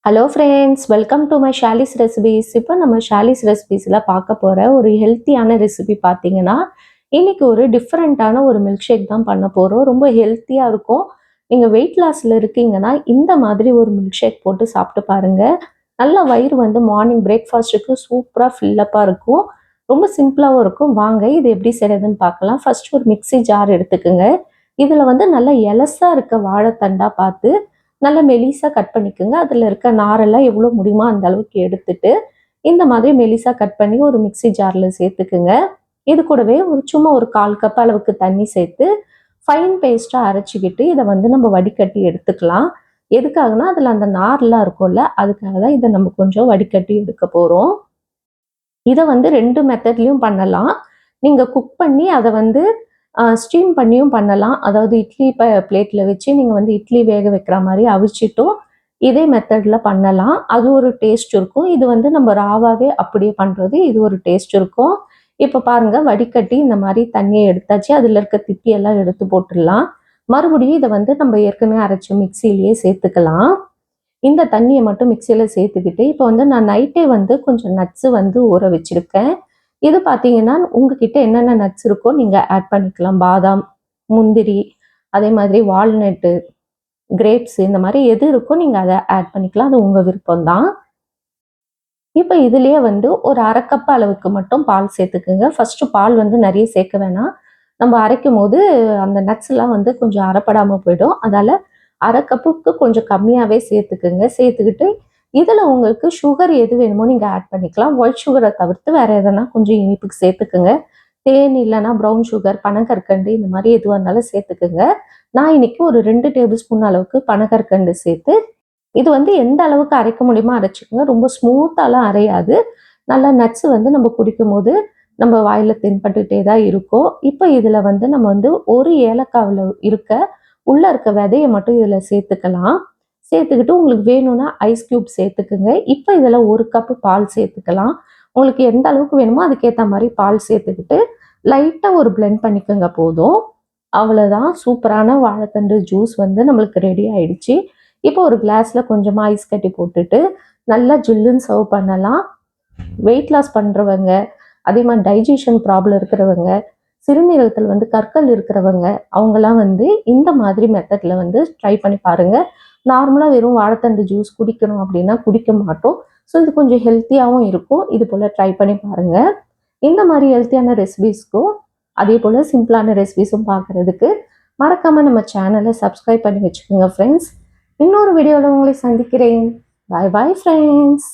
Hello friends, welcome to my Shali's recipes. இப்போ நம்ம ஷாலிஸ் ரெசிபீஸில் பார்க்க போகிற ஒரு ஹெல்த்தியான ரெசிபி பார்த்தீங்கன்னா, இன்னைக்கு ஒரு டிஃப்ரெண்ட்டான ஒரு மில்க் ஷேக் தான் பண்ண போகிறோம். ரொம்ப ஹெல்த்தியாக இருக்கும். நீங்கள் வெயிட் லாஸில் இருக்கீங்கன்னா இந்த மாதிரி ஒரு மில்க் ஷேக் போட்டு சாப்பிட்டு பாருங்கள். நல்லா வயிறு வந்து மார்னிங் பிரேக்ஃபாஸ்ட்டுக்கு சூப்பராக ஃபில்லப்பாக இருக்கும். ரொம்ப சிம்பிளாகவும் இருக்கும். வாங்க இது எப்படி செய்கிறதுன்னு பார்க்கலாம். ஃபர்ஸ்ட் ஒரு மிக்ஸி ஜார் எடுத்துக்கோங்க. இதில் வந்து நல்லா எலசாக இருக்க வாழைத்தண்டாக பார்த்து நல்லா மெலிசா கட் பண்ணிக்கோங்க. அதில் இருக்க நாரெல்லாம் எவ்வளோ முடியுமோ அந்த அளவுக்கு எடுத்துட்டு, இந்த மாதிரி மெலிசா கட் பண்ணி ஒரு மிக்ஸி ஜாரில் சேர்த்துக்குங்க. இது கூடவே சும்மா ஒரு 1/4 கப் அளவுக்கு தண்ணி சேர்த்து, ஃபைன் பேஸ்ட்டா அரைச்சிக்கிட்டு, இதை வந்து நம்ம வடிகட்டி எடுத்துக்கலாம். எதுக்காகனா, அதில் அந்த நார்லாம் இருக்கும்ல, அதுக்காக தான் இதை நம்ம கொஞ்சம் வடிகட்டி எடுக்க போகிறோம். இதை வந்து 2 மெத்தட்லயும் பண்ணலாம். நீங்க குக் பண்ணி அதை வந்து ஸ்டீம் பண்ணியும் பண்ணலாம். அதாவது இட்லி பிளேட்ல வச்சு நீங்க வந்து இட்லி வேக வைக்கிற மாதிரி அவிச்சிட்டும் இதே மெத்தட்ல பண்ணலாம். அது ஒரு டேஸ்ட் இருக்கும். இது வந்து நம்ம ராவாவே அப்படியே பண்றது இது ஒரு டேஸ்ட் இருக்கும். இப்போ பாருங்க, வடிகட்டி இந்த மாதிரி தண்ணியை எடுத்தாச்சு. அதுல இருக்க திப்பியெல்லாம் எடுத்து போட்டுடலாம். மறுபடியும் இதை வந்து நம்ம ஏற்கனவே அரைச்ச மிக்சியிலேயே சேர்த்துக்கலாம். இந்த தண்ணியை மட்டும் மிக்சியில சேர்த்துக்கிட்டு, இப்போ வந்து நான் நைட்டே வந்து கொஞ்சம் நட்ஸ் வந்து ஊற வச்சிருக்கேன். இது பார்த்தீங்கன்னா, உங்ககிட்ட என்னென்ன நட்ஸ் இருக்கோ நீங்க ஆட் பண்ணிக்கலாம். பாதாம், முந்திரி, அதே மாதிரி வால்நட்டு, கிரேப்ஸ் இந்த மாதிரி எது இருக்கோ நீங்க அதை ஆட் பண்ணிக்கலாம். அது உங்க விருப்பம் தான். இப்போ இதுலயே வந்து ஒரு 1/2 கப் அளவுக்கு மட்டும் பால் சேர்த்துக்குங்க. ஃபர்ஸ்ட் பால் வந்து நிறைய சேர்க்க வேணாம். நம்ம அரைக்கும் போது அந்த நட்ஸ் எல்லாம் வந்து கொஞ்சம் அரைப்படாம போயிடும். அதால 1/2 கப்புக்கு கொஞ்சம் கம்மியாவே சேர்த்துக்குங்க. சேர்த்துக்கிட்டு இதுல உங்களுக்கு சுகர் எது வேணுமோ நீங்க ஆட் பண்ணிக்கலாம். ஒயிட் சுகரை தவிர்த்து வேற எதனா கொஞ்சம் இனிப்புக்கு சேர்த்துக்குங்க. தேன் இல்லைன்னா ப்ரௌன் சுகர், பனங்கற்கண்டு இந்த மாதிரி எதுவாக இருந்தாலும் சேர்த்துக்குங்க. நான் இன்னைக்கு ஒரு 2 டேபிள் ஸ்பூன் அளவுக்கு பனங்கற்கண்டு சேர்த்து, இது வந்து எந்த அளவுக்கு அரைக்க முடியுமோ அரைச்சிக்கோங்க. ரொம்ப ஸ்மூத்தாலாம் அரையாது. நல்லா நட்ஸ் வந்து நம்ம குடிக்கும்போது நம்ம வாயில தென்பட்டுட்டே தான் இருக்கும். இப்போ இதுல வந்து நம்ம வந்து ஒரு ஏலக்காவுல உள்ள இருக்க விதைய மட்டும் இதுல சேர்த்துக்கலாம். சேர்த்துக்கிட்டு உங்களுக்கு வேணும்னா ஐஸ் கியூப் சேர்த்துக்குங்க. இப்போ இதுல 1 கப் பால் சேர்த்துக்கலாம். உங்களுக்கு எந்த அளவுக்கு வேணுமோ அதுக்கேத்த மாதிரி பால் சேர்த்துக்கிட்டு லைட்டா ஒரு பிளெண்ட் பண்ணிக்கோங்க போதும். அவ்வளோதான், சூப்பரான வாழைத்தண்டு ஜூஸ் வந்து நம்மளுக்கு ரெடி ஆயிடுச்சு. இப்போ ஒரு கிளாஸ்ல கொஞ்சமா ஐஸ் கட்டி போட்டுட்டு நல்லா ஜில்லுன்னு சர்வ் பண்ணலாம். வெயிட் லாஸ் பண்றவங்க, அதே மாதிரி டைஜஷன் ப்ராப்ளம் இருக்கிறவங்க, சிறுநீரகத்தில் வந்து கற்கள் இருக்கிறவங்க, அவங்கெல்லாம் வந்து இந்த மாதிரி மெத்தட்ல வந்து ட்ரை பண்ணி பாருங்க. நார்மலா வெறும் வாழைத்தண்டு ஜூஸ் குடிக்கணும் அப்படின்னா குடிக்க மாட்டோம். ஸோ இது கொஞ்சம் ஹெல்த்தியாகவும் இருக்கும். இது போல ட்ரை பண்ணி பாருங்க. இந்த மாதிரி ஹெல்த்தியான ரெசிபீஸ்க்கும் அதே போல சிம்பிளான ரெசிபீஸும் பார்க்கறதுக்கு மறக்காம நம்ம சேனலை சப்ஸ்கிரைப் பண்ணி வச்சுக்கோங்க ஃப்ரெண்ட்ஸ். இன்னொரு வீடியோவில் உங்களை சந்திக்கிறேன். பாய் பாய் ஃப்ரெண்ட்ஸ்.